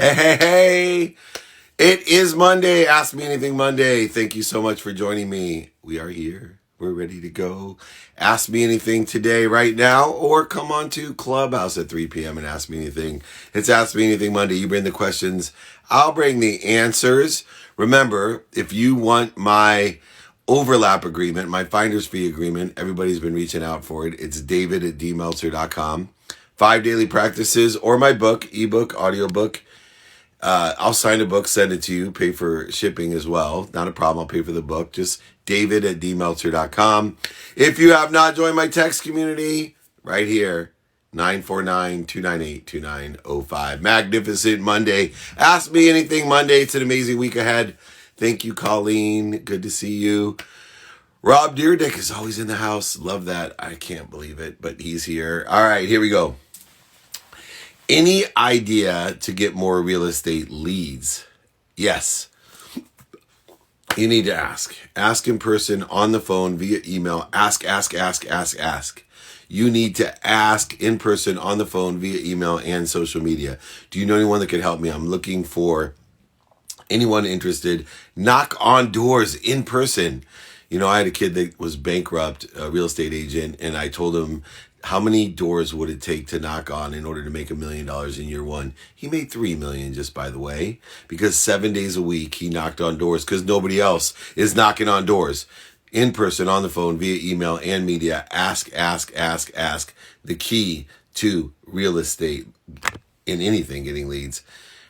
Hey, it is Monday. Ask Me Anything Monday. Thank you so much for joining me. We are here. We're ready to go. Ask me anything today, right now, or come on to Clubhouse at 3 p.m. and ask me anything. It's Ask Me Anything Monday. You bring the questions. I'll bring the answers. Remember, if you want my overlap agreement, my finder's fee agreement, everybody's been reaching out for it. It's david@dmeltzer.com. 5 daily practices or my book, ebook, audiobook. I'll sign a book, send it to you, pay for shipping as well. Not a problem. I'll pay for the book. Just david@dmeltzer.com. If you have not joined my text community, right here, 949-298-2905. Magnificent Monday. Ask Me Anything Monday. It's an amazing week ahead. Thank you, Colleen. Good to see you. Rob Deerdick is always in the house. Love that. I can't believe it, but he's here. All right, here we go. Any idea to get more real estate leads? Yes. You need to ask. Ask in person, on the phone, via email. Ask. You need to ask in person, on the phone, via email, and social media. Do you know anyone that could help me? I'm looking for anyone interested. Knock on doors in person. You know, I had a kid that was bankrupt, a real estate agent, and I told him, how many doors would it take to knock on in order to make $1 million in year one? He made $3 million, just by the way, because 7 days a week he knocked on doors because nobody else is knocking on doors. In person, on the phone, via email and media. Ask. The key to real estate in anything, getting leads.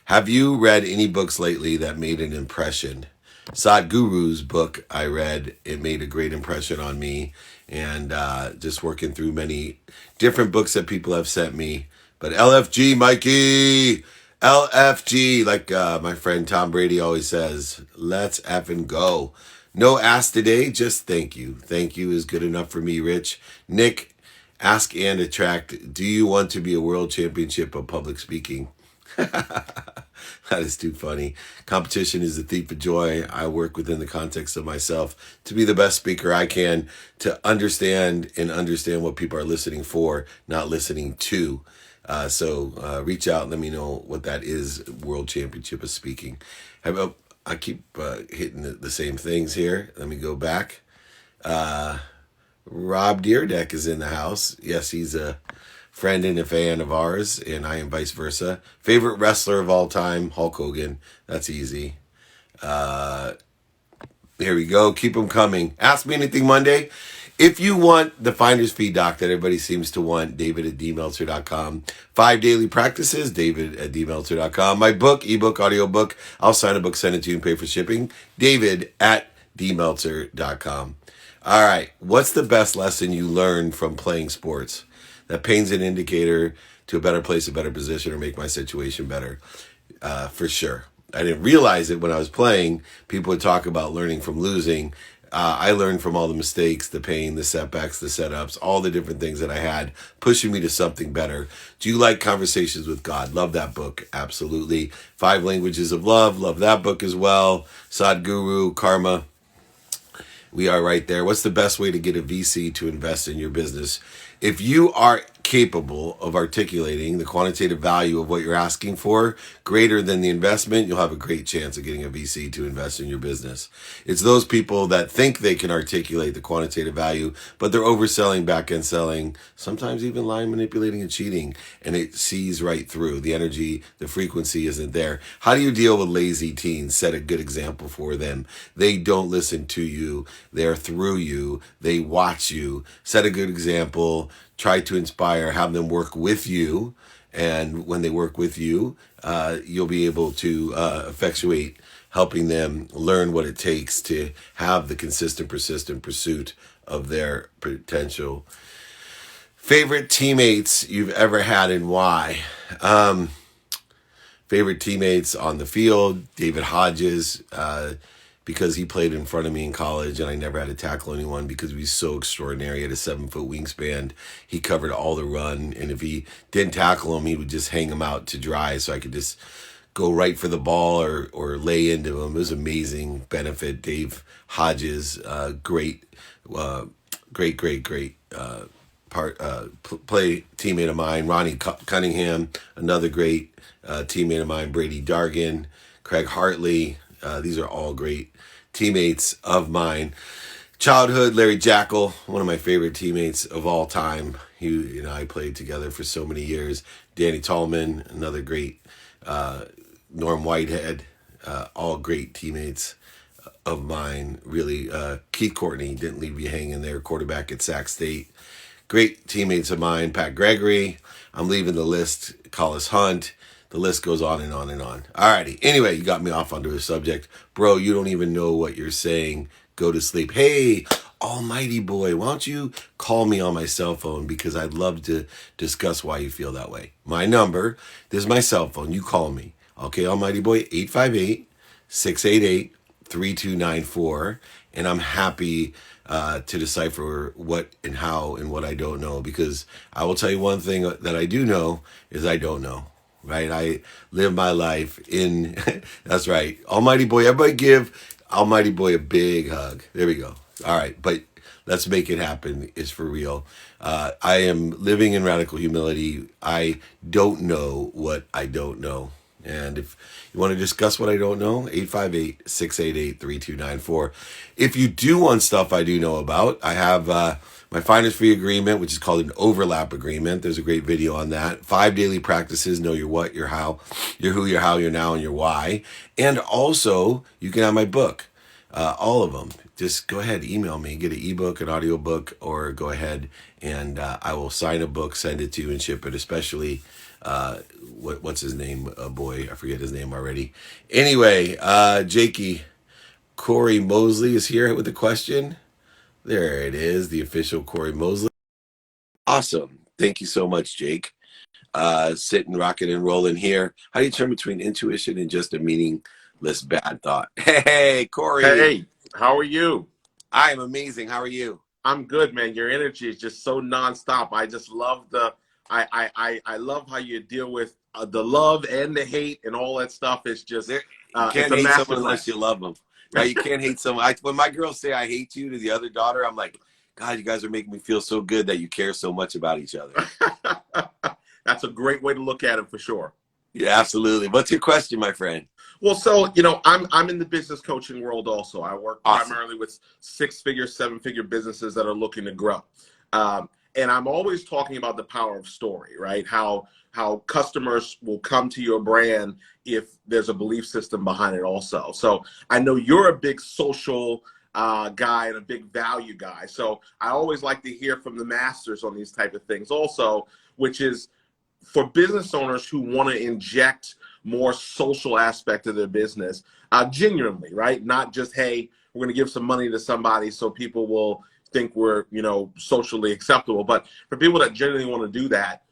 Have you read any books lately that made an impression? Sadhguru's book I read, it made a great impression on me. And just working through many different books that people have sent me. But LFG, Mikey! LFG, like my friend Tom Brady always says, let's effing go. No ask today, just thank you. Thank you is good enough for me, Rich. Nick, ask and attract. Do you want to be a world championship of public speaking? That is too funny. Competition is the thief of joy. I work within the context of myself to be the best speaker I can, to understand what people are listening for, not listening to. So reach out and let me know what that is, World Championship of Speaking. I keep hitting the same things here. Let me go back. Rob Deerdick is in the house. Yes, he's a friend and a fan of ours, and I am vice versa. Favorite wrestler of all time, Hulk Hogan. That's easy. Here we go. Keep them coming. Ask Me Anything Monday. If you want the finder's fee doc that everybody seems to want, david@dmeltzer.com. 5 daily practices, david@dmeltzer.com. My book, ebook, audiobook. I'll sign a book, send it to you, and pay for shipping. david@dmeltzer.com. All right. What's the best lesson you learned from playing sports that paints an indicator to a better place, a better position, or make my situation better? For sure. I didn't realize it when I was playing. People would talk about learning from losing. I learned from all the mistakes, the pain, the setbacks, the setups, all the different things that I had, pushing me to something better. Do you like Conversations with God? Love that book. Absolutely. 5 Languages of Love. Love that book as well. Sadhguru, Karma. We are right there. What's the best way to get a VC to invest in your business? If you are capable of articulating the quantitative value of what you're asking for greater than the investment, you'll have a great chance of getting a VC to invest in your business. It's those people that think they can articulate the quantitative value, but they're overselling, back-end selling, sometimes even lying, manipulating, and cheating, and it sees right through. The energy, the frequency isn't there. How do you deal with lazy teens? Set a good example for them. They don't listen to you. They're through you. They watch you. Set a good example. Try to inspire, have them work with you. And when they work with you, you'll be able to effectuate helping them learn what it takes to have the consistent, persistent pursuit of their potential. Favorite teammates you've ever had and why? Favorite teammates on the field, David Hodges, because he played in front of me in college and I never had to tackle anyone because he was so extraordinary. He had a 7-foot wingspan. He covered all the run. And if he didn't tackle him, he would just hang him out to dry so I could just go right for the ball or lay into him. It was amazing benefit. Dave Hodges, great play teammate of mine. Ronnie Cunningham, another great teammate of mine. Brady Dargan, Craig Hartley. These are all great teammates of mine. Childhood, Larry Jackal, one of my favorite teammates of all time. He and I played together for so many years. Danny Tallman, another great. Norm Whitehead, all great teammates of mine. Really, Keith Courtney didn't leave you hanging there, quarterback at Sac State. Great teammates of mine. Pat Gregory, I'm leaving the list. Collis Hunt. The list goes on and on and on. Alrighty. Anyway, you got me off onto a subject. Bro, you don't even know what you're saying. Go to sleep. Hey, almighty boy, why don't you call me on my cell phone, because I'd love to discuss why you feel that way. My number, this is my cell phone. You call me. Okay, almighty boy, 858-688-3294. And I'm happy to decipher what and how and what I don't know, because I will tell you one thing that I do know is I don't know. Right? I live my life in, that's right. Almighty boy, everybody give almighty boy a big hug. There we go. All right. But let's make it happen. It's for real. I am living in radical humility. I don't know what I don't know. And if you want to discuss what I don't know, 858-688-3294. If you do want stuff I do know about, I have my finder's fee agreement, which is called an overlap agreement. There's a great video on that. 5 daily practices: know your what, your how, your who, your how, your now, and your why. And also, you can have my book, all of them. Just go ahead, email me, get an ebook, an audiobook, or go ahead and I will sign a book, send it to you, and ship it. Especially, what's his name? Boy, I forget his name already. Anyway, Jakey, Corey Mosley is here with a question. There it is, the official Corey Mosley. Awesome. Thank you so much, Jake. Sitting, rocking, and rolling here. How do you turn between intuition and just a meaningless bad thought? Hey, Corey. Hey, how are you? I am amazing. How are you? I'm good, man. Your energy is just so nonstop. I just love I love how you deal with the love and the hate and all that stuff. It's just You can't hate someone unless you love them. Right? You can't hate someone. When my girls say I hate you to the other daughter, I'm like, God, you guys are making me feel so good that you care so much about each other. That's a great way to look at it for sure. Yeah, absolutely. What's your question, my friend? Well, so, I'm in the business coaching world also. I work primarily with 6-figure, 7-figure businesses that are looking to grow. And I'm always talking about the power of story, right? How customers will come to your brand if there's a belief system behind it also. So I know you're a big social guy and a big value guy. So I always like to hear from the masters on these type of things also, which is for business owners who want to inject more social aspect of their business, genuinely, right? Not just, hey, we're going to give some money to somebody so people will think we're, socially acceptable. But for people that genuinely want to do that,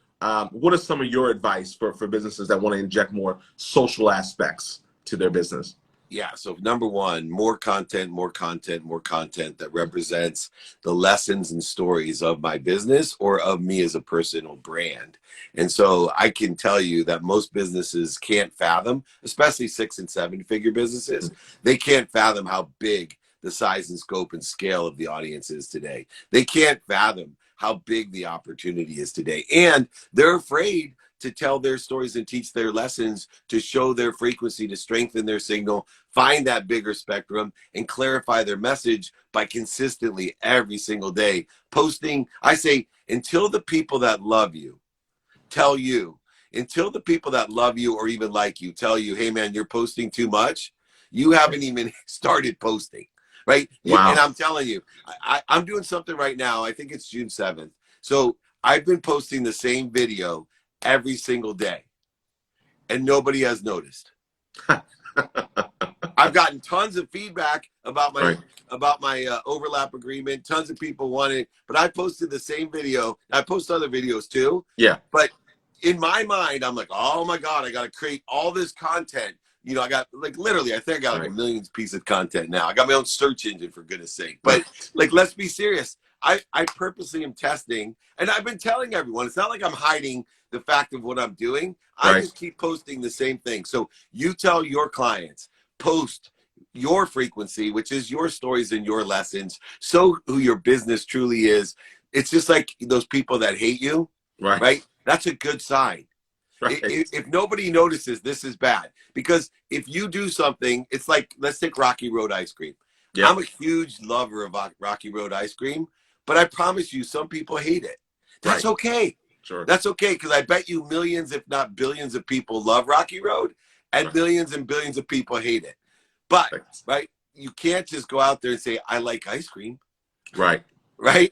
what are some of your advice for businesses that want to inject more social aspects to their business? Yeah, so number one, more content that represents the lessons and stories of my business or of me as a personal brand. And so I can tell you that most businesses can't fathom, especially 6 and 7-figure businesses, they can't fathom how big the size and scope and scale of the audience is today. They can't fathom how big the opportunity is today. And they're afraid to tell their stories and teach their lessons, to show their frequency, to strengthen their signal, find that bigger spectrum, and clarify their message by consistently every single day posting. I say, until the people that love you tell you, until the people that love you or even like you tell you, hey man, you're posting too much, you haven't even started posting, right? Wow. And I'm telling you, I'm doing something right now. I think it's June 7th. So I've been posting the same video every single day, and nobody has noticed. I've gotten tons of feedback about my overlap agreement. Tons of people want it, but I posted the same video. I post other videos too. Yeah. But in my mind, I'm like, oh my God, I got to create all this content. I got literally, I think I got like a million piece of content now. I got my own search engine, for goodness sake. But let's be serious. I purposely am testing, and I've been telling everyone, it's not like I'm hiding the fact of what I'm doing. I just keep posting the same thing. So you tell your clients, post your frequency, which is your stories and your lessons. So who your business truly is. It's just like those people that hate you, right? That's a good sign. Right. If nobody notices, this is bad. Because if you do something, it's like, let's take Rocky Road ice cream. Yeah. I'm a huge lover of Rocky Road ice cream, but I promise you, some people hate it. That's okay. Sure. That's okay, because I bet you millions, if not billions of people love Rocky Road, and millions and billions of people hate it. But, right, you can't just go out there and say, I like ice cream. Right. Right?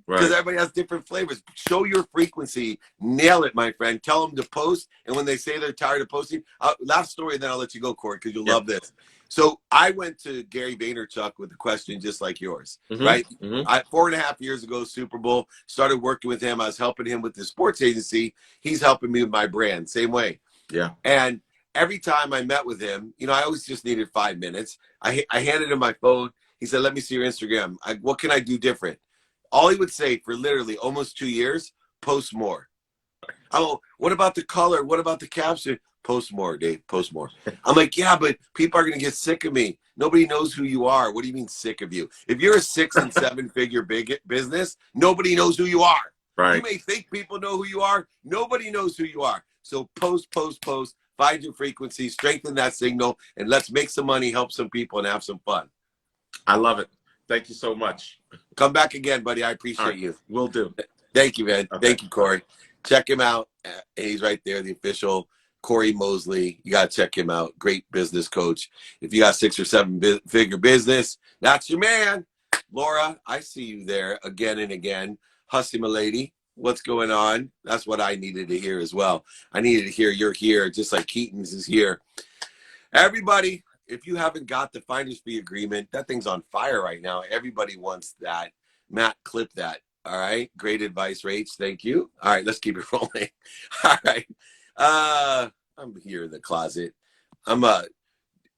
Because everybody has different flavors. Show your frequency. Nail it, my friend. Tell them to post. And when they say they're tired of posting, last story, and then I'll let you go, Corey, because you'll love this. So I went to Gary Vaynerchuk with a question just like yours, right? 4.5 years ago, Super Bowl, started working with him. I was helping him with the sports agency. He's helping me with my brand, same way. Yeah. And every time I met with him, you know, I always just needed 5 minutes. I handed him my phone. He said, let me see your Instagram. What can I do different? All he would say for literally almost 2 years, post more. Oh, what about the color? What about the caption? Post more, Dave, post more. I'm like, yeah, but people are going to get sick of me. Nobody knows who you are. What do you mean sick of you? If you're a 6 and 7 figure big business, nobody knows who you are. Right. You may think people know who you are. Nobody knows who you are. So post, find your frequency, strengthen that signal, and let's make some money, help some people, and have some fun. I love it. Thank you so much. Come back again, buddy. I appreciate you. Will do. Thank you, man. Okay. Thank you, Corey. Check him out. He's right there, the official Corey Mosley. You got to check him out. Great business coach. If you got 6 or 7 figure business, that's your man. Laura, I see you there again and again. Hussy, my lady. What's going on? That's what I needed to hear as well. I needed to hear you're here, just like Keaton's is here. Everybody, if you haven't got the finder's fee agreement, that thing's on fire right now. Everybody wants that. Matt, clip that. All right. Great advice, Rach. Thank you. All right. Let's keep it rolling. All right. I'm here in the closet. I'm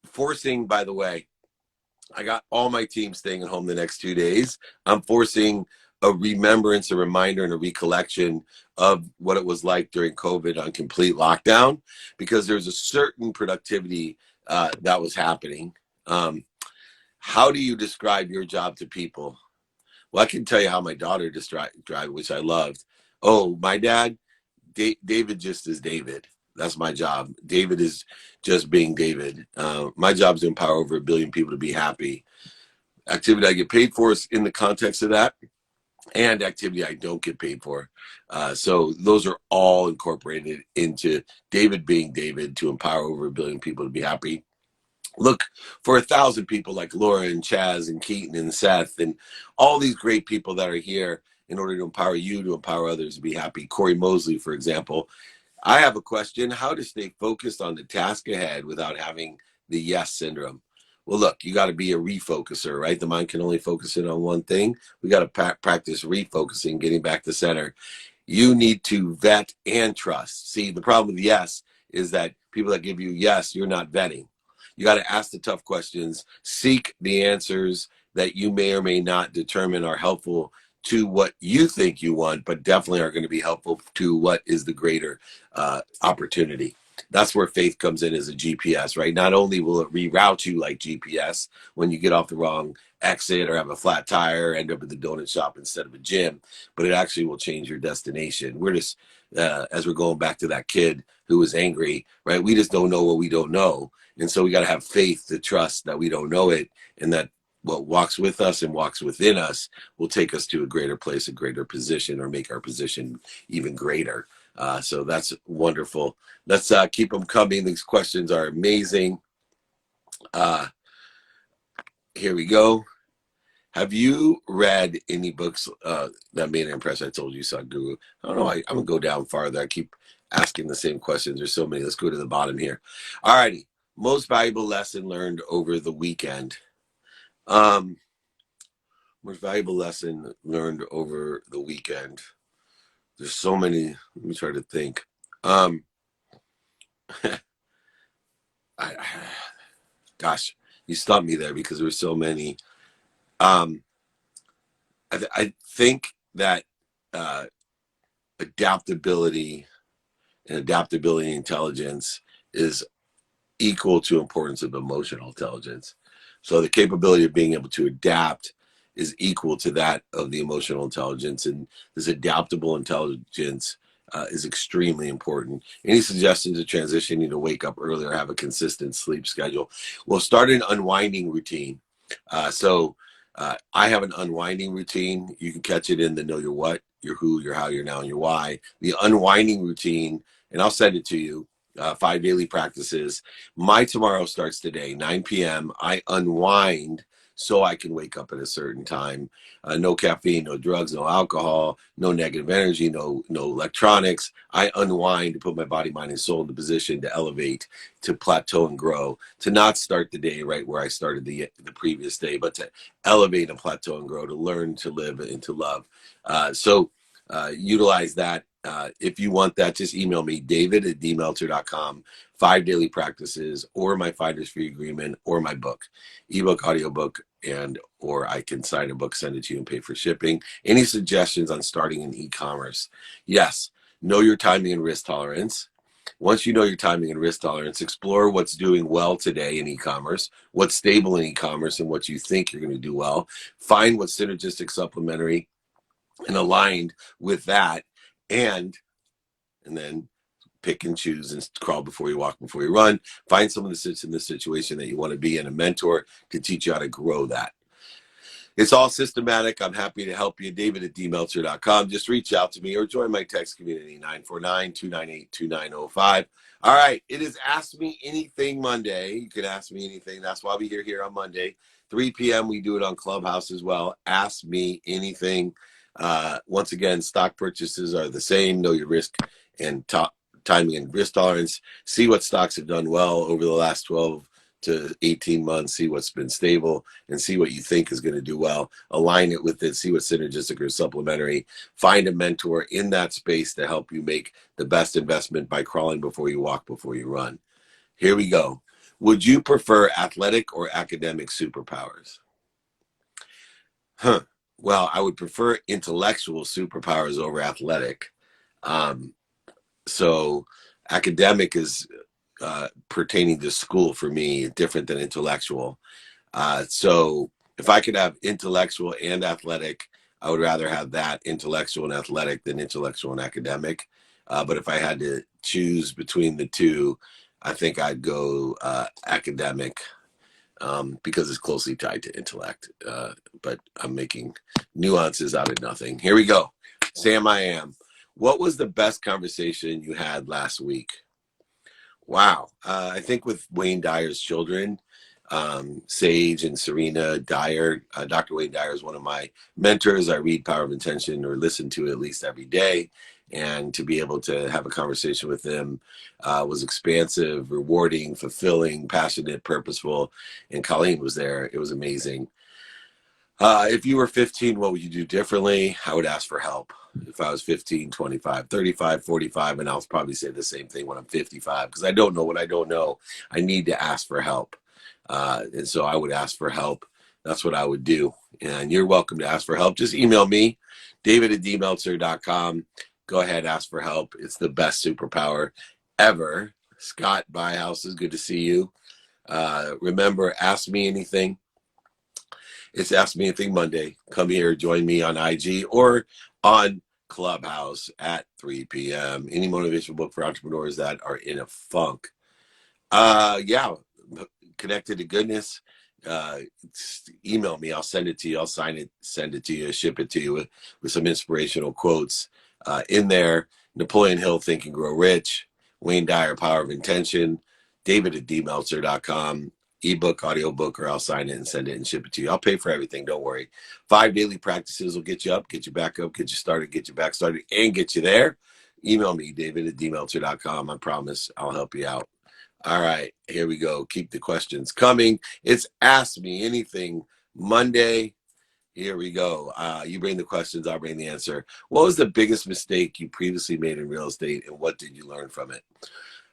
forcing, by the way, I got all my team staying at home the next 2 days. I'm forcing a remembrance, a reminder, and a recollection of what it was like during COVID on complete lockdown, because there's a certain productivity that was happening. How do you describe your job to people? Well, I can tell you how my daughter described, which I loved. Oh, my dad, David just is David. That's my job. David is just being David. My job is to empower over 1 billion people to be happy. Activity I get paid for is in the context of that, and activity I don't get paid for. So those are all incorporated into David being David, to empower over 1 billion people to be happy. Look for 1,000 people like Laura and Chaz and Keaton and Seth and all these great people that are here in order to empower you, to empower others to be happy. Corey Mosley, for example. I have a question: how to stay focused on the task ahead without having the yes syndrome? Well, look, you got to be a refocuser, right? The mind can only focus in on one thing. We got to practice refocusing, getting back to center. You need to vet and trust. See, the problem with yes is that people that give you yes, you're not vetting. You got to ask the tough questions, seek the answers that you may or may not determine are helpful to what you think you want, but definitely are going to be helpful to what is the greater opportunity. That's where faith comes in as a GPS, right? Not only will it reroute you like GPS when you get off the wrong exit or have a flat tire, end up at the donut shop instead of a gym, but it actually will change your destination. We're just, as we're going back to that kid who was angry, right? We just don't know what we don't know. And so we got to have faith to trust that we don't know it, and that what walks with us and walks within us will take us to a greater place, a greater position, or make our position even greater. So that's wonderful. Let's keep them coming. These questions are amazing. Here we go. Have you read any books that made an impression? I told you, Sadhguru. I don't know. I'm going to go down farther. I keep asking the same questions. There's so many. Let's go to the bottom here. All righty. Most valuable lesson learned over the weekend. Most valuable lesson learned over the weekend. There's so many. Let me try to think. Gosh, you stumped me there because there were so many. I think that adaptability and intelligence is equal to importance of emotional intelligence. So the capability of being able to adapt is equal to that of the emotional intelligence. And this adaptable intelligence is extremely important. Any suggestions of transitioning to wake up early or have a consistent sleep schedule? Well, start an unwinding routine. I have an unwinding routine. You can catch it in the know your what, your who, your how, your now, and your why. The unwinding routine, and I'll send it to you, 5 daily practices. My tomorrow starts today, 9 p.m. I unwind so I can wake up at a certain time. No caffeine, no drugs, no alcohol, no negative energy, no electronics. I unwind to put my body, mind, and soul in the position to elevate, to plateau and grow, to not start the day right where I started the previous day, but to elevate and plateau and grow, to learn, to live, and to love. Utilize that. If you want that, just email me, david@dmeltzer.com, 5 daily practices, or my Finders Free agreement, or my book, ebook, audiobook, and or I can sign a book, send it to you, and pay for shipping. Any suggestions on starting in e-commerce? Yes. Know your timing and risk tolerance. Once you know your timing and risk tolerance, explore what's doing well today in e-commerce, what's stable in e-commerce, and what you think you're going to do well. Find what's synergistic, supplementary, and aligned with that, and then pick and choose and crawl before you walk, before you run. Find someone that sits in this situation that you want to be in, a mentor to teach you how to grow that. It's all systematic. I'm happy to help you. David@dmeltzer.com. Just reach out to me or join my text community, 949-298-2905. All right. It is Ask Me Anything Monday. You can ask me anything. That's why we're here on Monday. 3 p.m. We do it on Clubhouse as well. Ask me anything. Once again, stock purchases are the same. Know your risk and timing and risk tolerance. See what stocks have done well over the last 12 to 18 months. See what's been stable and see what you think is going to do well. Align it with it. See what's synergistic or supplementary. Find a mentor in that space to help you make the best investment by crawling before you walk, before you run. Here we go. Would you prefer athletic or academic superpowers? Well, I would prefer intellectual superpowers over athletic. So academic is pertaining to school for me, different than intellectual. So if I could have intellectual and athletic, I would rather have that, intellectual and athletic, than intellectual and academic. But if I had to choose between the two, I think I'd go academic, because it's closely tied to intellect. But I'm making nuances out of nothing. Here we go. Sam, I am. What was the best conversation you had last week? Wow. I think with Wayne Dyer's children, Sage and Serena Dyer. Dr. Wayne Dyer is one of my mentors. I read Power of Intention, or listen to it at least every day. And to be able to have a conversation with them was expansive, rewarding, fulfilling, passionate, purposeful. And Colleen was there. It was amazing. If you were 15, what would you do differently? I would ask for help. If I was 15, 25, 35, 45, and I'll probably say the same thing when I'm 55, because I don't know what I don't know. I need to ask for help. And so I would ask for help. That's what I would do. And you're welcome to ask for help. Just email me, david@dmeltzer.com. Go ahead, ask for help. It's the best superpower ever. Scott Byhouse, is good to see you. Remember, ask me anything. It's Ask Me Anything Monday. Come here, join me on IG or on Clubhouse at 3 p.m. Any motivational book for entrepreneurs that are in a funk? Yeah, Connected to Goodness. Email me. I'll send it to you. I'll sign it, send it to you, ship it to you with some inspirational quotes in there. Napoleon Hill, Think and Grow Rich. Wayne Dyer, Power of Intention. David@dmeltzer.com. Ebook, audiobook, or I'll sign it and send it and ship it to you. I'll pay for everything. Don't worry. 5 daily practices will get you up, get you back up, get you started, get you back started, and get you there. Email me, david@dmeltzer.com. I promise I'll help you out. All right, here we go. Keep the questions coming. It's Ask Me Anything Monday. Here we go. You bring the questions, I'll bring the answer. What was the biggest mistake you previously made in real estate, and what did you learn from it?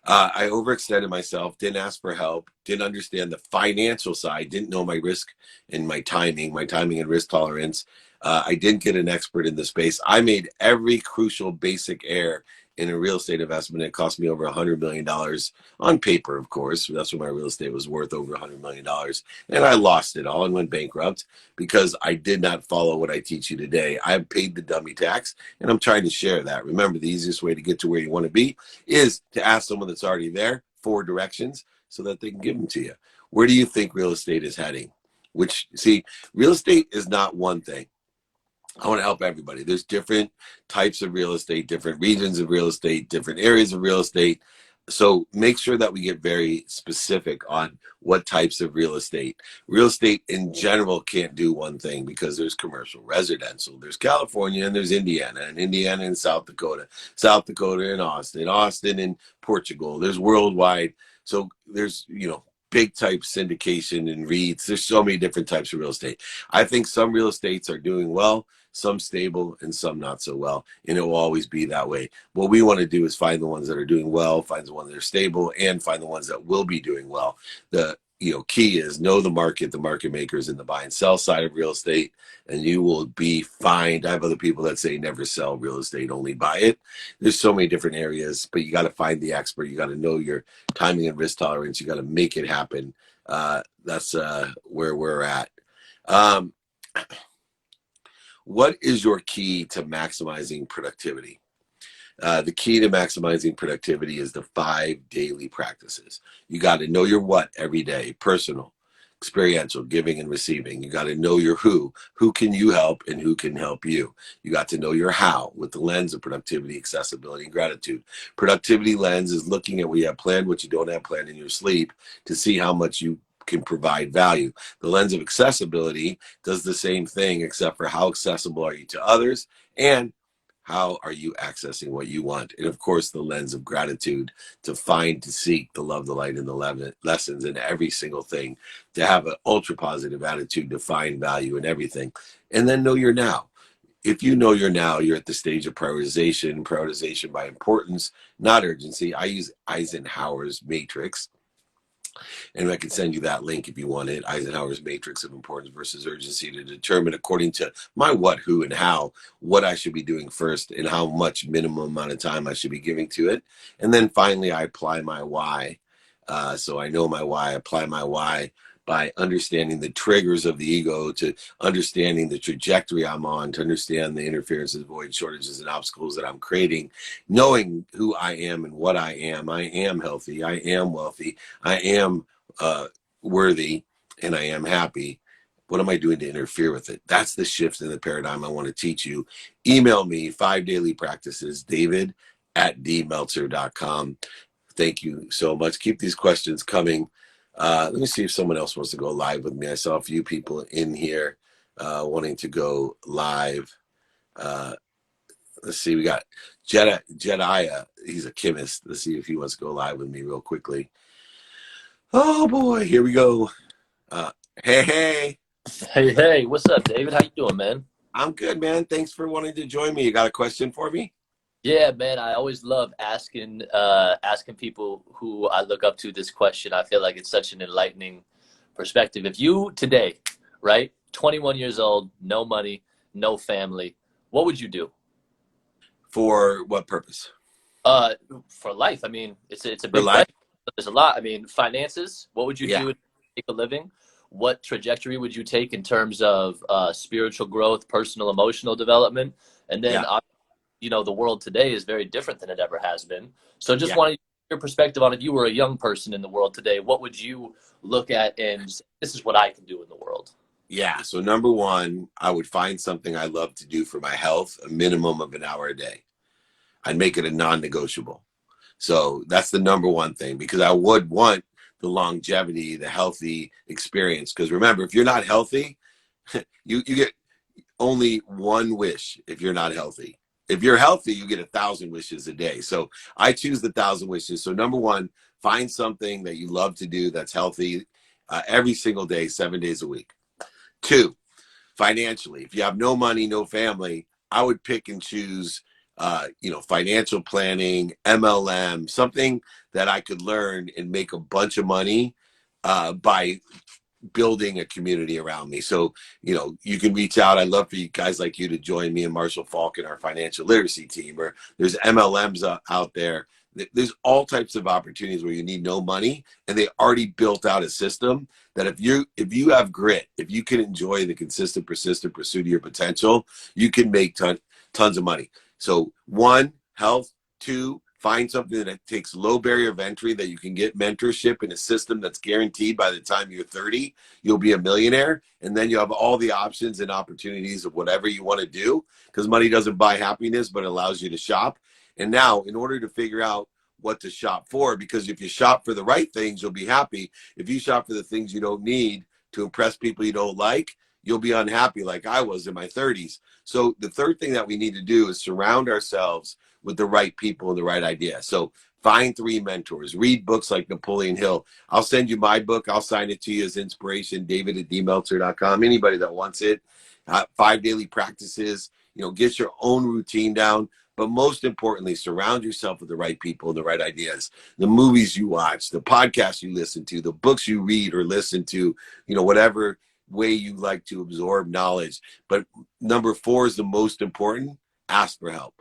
I overextended myself, didn't ask for help, didn't understand the financial side, didn't know my risk and my timing and risk tolerance. I didn't get an expert in the space. I made every crucial basic error in a real estate investment. It cost me over $100 million on paper, of course. That's what my real estate was worth, over $100 million. And I lost it all and went bankrupt because I did not follow what I teach you today. I have paid the dummy tax, and I'm trying to share that. Remember, the easiest way to get to where you want to be is to ask someone that's already there for directions so that they can give them to you. Where do you think real estate is heading? Which, see, real estate is not one thing. I want to help everybody. There's different types of real estate, different regions of real estate, different areas of real estate. So make sure that we get very specific on what types of real estate. Real estate in general can't do one thing because there's commercial, residential, there's California, and there's Indiana and South Dakota and Austin and Portugal. There's worldwide. So there's, big type syndication and REITs. There's so many different types of real estate. I think some real estates are doing well, some stable, and some not so well. And it will always be that way. What we want to do is find the ones that are doing well, find the ones that are stable, and find the ones that will be doing well. The key is know the market makers in the buy and sell side of real estate, and you will be fine. I have other people that say never sell real estate, only buy it. There's so many different areas, but you got to find the expert. You got to know your timing and risk tolerance. You got to make it happen. That's where we're at. What is your key to maximizing productivity? The key to maximizing productivity is the 5 daily practices. You got to know your what every day: personal, experiential, giving and receiving. You got to know your who can you help and who can help you. You got to know your how with the lens of productivity, accessibility, and gratitude. Productivity lens is looking at what you have planned, what you don't have planned in your sleep, to see how much you can provide value. The lens of accessibility does the same thing, except for how accessible are you to others and how are you accessing what you want? And of course, the lens of gratitude, to find, to seek, to love, the light, and the lessons in every single thing, to have an ultra positive attitude, to find value in everything. And then know your now. If you know your now, you're at the stage of prioritization by importance, not urgency. I use Eisenhower's matrix. And I can send you that link if you want it. Eisenhower's matrix of importance versus urgency, to determine, according to my what, who, and how, what I should be doing first and how much minimum amount of time I should be giving to it. And then finally, I apply my why. So I know my why, apply my why by understanding the triggers of the ego, to understanding the trajectory I'm on, to understand the interferences, voids, shortages, and obstacles that I'm creating, knowing who I am and what I am. I am healthy. I am wealthy. I am worthy, and I am happy. What am I doing to interfere with it? That's the shift in the paradigm I want to teach you. Email me 5 daily practices, david@dmeltzer.com. Thank you so much. Keep these questions coming. Let me see if someone else wants to go live with me. I saw a few people in here wanting to go live. Let's see. We got Jediah. He's a chemist. Let's see if he wants to go live with me real quickly. Oh boy, here we go. Hey. Hey, what's up, David? How you doing, man? I'm good, man. Thanks for wanting to join me. You got a question for me? Yeah, man. I always love asking people who I look up to this question. I feel like it's such an enlightening perspective. If you today, right, 21 years old, no money, no family, what would you do? For what purpose? For life. I mean, it's a For big life? question. There's a lot. I mean, finances. What would you Yeah. do to make a living? What trajectory would you take in terms of spiritual growth, personal, emotional development? And then, Yeah. the world today is very different than it ever has been. So just Yeah. wanted your perspective on, if you were a young person in the world today, what would you look at and say, this is what I can do in the world? Yeah. So number one, I would find something I love to do for my health, a minimum of an hour a day. I'd make it a non-negotiable. So that's the number one thing, because I would want the longevity, the healthy experience. Because remember, if you're not healthy, you get only one wish if you're not healthy. If you're healthy, you get 1,000 wishes a day. So I choose the 1,000 wishes. So number one, find something that you love to do that's healthy every single day, 7 days a week. 2, financially, if you have no money, no family, I would pick and choose, financial planning, MLM, something that I could learn and make a bunch of money by building a community around me. So, you can reach out. I'd love for you guys like you to join me and Marshall Falk in our financial literacy team, or there's MLMs out there. There's all types of opportunities where you need no money, and they already built out a system that if you have grit, if you can enjoy the consistent, persistent pursuit of your potential, you can make tons of money. So 1, health. 2, find something that takes low barrier of entry, that you can get mentorship in a system that's guaranteed by the time you're 30, you'll be a millionaire. And then you have all the options and opportunities of whatever you want to do, because money doesn't buy happiness, but it allows you to shop. And now, in order to figure out what to shop for, because if you shop for the right things, you'll be happy. If you shop for the things you don't need to impress people you don't like, you'll be unhappy, like I was in my 30s. So the third thing that we need to do is surround ourselves with the right people and the right idea. So find 3 mentors, read books like Napoleon Hill. I'll send you my book. I'll sign it to you as inspiration, david@dmeltzer.com. Anybody that wants it. 5 daily practices, get your own routine down. But most importantly, surround yourself with the right people and the right ideas. The movies you watch, the podcasts you listen to, the books you read or listen to, whatever way you like to absorb knowledge. But number 4 is the most important. Ask for help.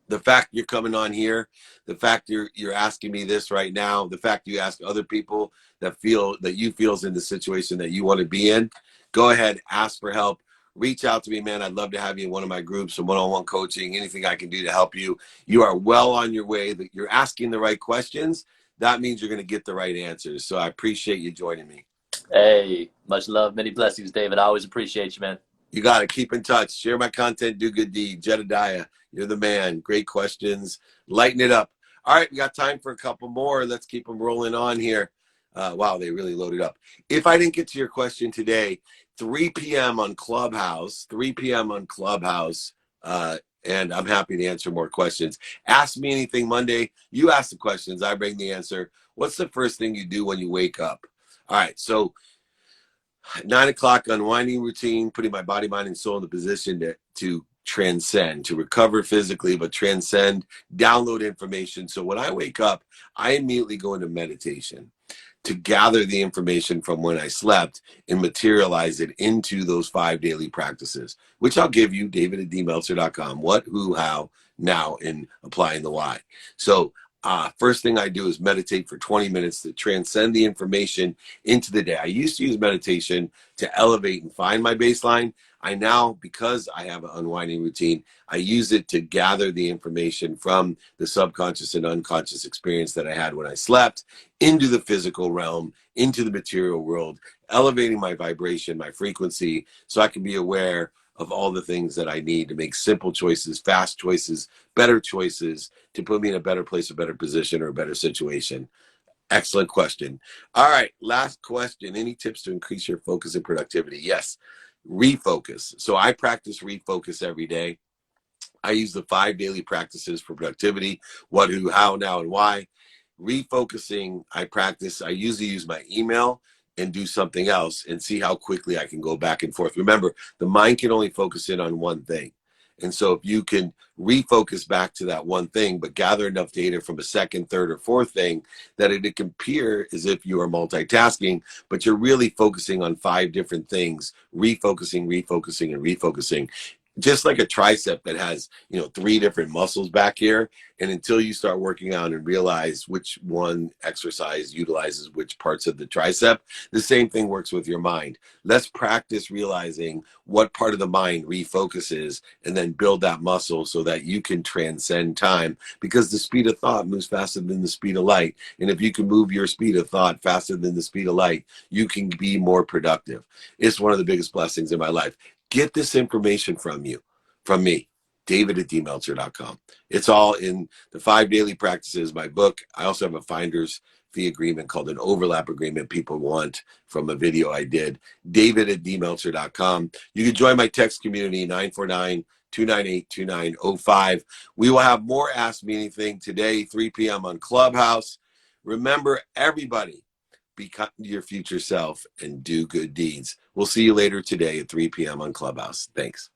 The fact you're coming on here, the fact you're asking me this right now, the fact you ask other people that you feel's in the situation that you want to be in, go ahead, ask for help. Reach out to me, man. I'd love to have you in one of my groups, some one-on-one coaching, anything I can do to help you. You are well on your way. That you're asking the right questions. That means you're going to get the right answers. So I appreciate you joining me. Hey, much love, many blessings, David. I always appreciate you, man. You got to keep in touch. Share my content. Do good deed. Jedediah, you're the man. Great questions. Lighten it up. All right, we got time for a couple more. Let's keep them rolling on here. Wow, they really loaded up. If I didn't get to your question today, 3 p.m. on Clubhouse, 3 p.m. on Clubhouse, and I'm happy to answer more questions. Ask me anything Monday. You ask the questions. I bring the answer. What's the first thing you do when you wake up? All right, so 9 o'clock unwinding routine, putting my body, mind, and soul in the position to transcend, to recover physically, but transcend, download information. So when I wake up, I immediately go into meditation to gather the information from when I slept and materialize it into those 5 daily practices, which I'll give you, david@dmeltzer.com. What, who, how, now, in applying the why. So first thing I do is meditate for 20 minutes to transcend the information into the day. I used to use meditation to elevate and find my baseline. I now, because I have an unwinding routine, I use it to gather the information from the subconscious and unconscious experience that I had when I slept into the physical realm, into the material world, elevating my vibration, my frequency, so I can be aware of all the things that I need to make simple choices, fast choices, better choices to put me in a better place, a better position, or a better situation. Excellent question. All right, last question. Any tips to increase your focus and productivity? Yes, refocus. So I practice refocus every day. I use the 5 daily practices for productivity: what, who, how, now, and why. Refocusing, I usually use my email and do something else and see how quickly I can go back and forth. Remember, the mind can only focus in on one thing. And so if you can refocus back to that one thing, but gather enough data from a second, third, or fourth thing that it can appear as if you are multitasking, but you're really focusing on 5 different things, refocusing, refocusing, and refocusing. Just like a tricep that has, 3 different muscles back here. And until you start working on and realize which one exercise utilizes which parts of the tricep, the same thing works with your mind. Let's practice realizing what part of the mind refocuses and then build that muscle so that you can transcend time, because the speed of thought moves faster than the speed of light. And if you can move your speed of thought faster than the speed of light, you can be more productive. It's one of the biggest blessings in my life. Get this information from me, david@dmeltzer.com. It's all in the 5 daily practices, my book. I also have a finder's fee agreement called an overlap agreement people want from a video I did, david@dmeltzer.com. You can join my text community, 949-298-2905. We will have more Ask Me Anything today, 3 p.m. on Clubhouse. Remember, everybody, be kind to your future self and do good deeds. We'll see you later today at 3 p.m. on Clubhouse. Thanks.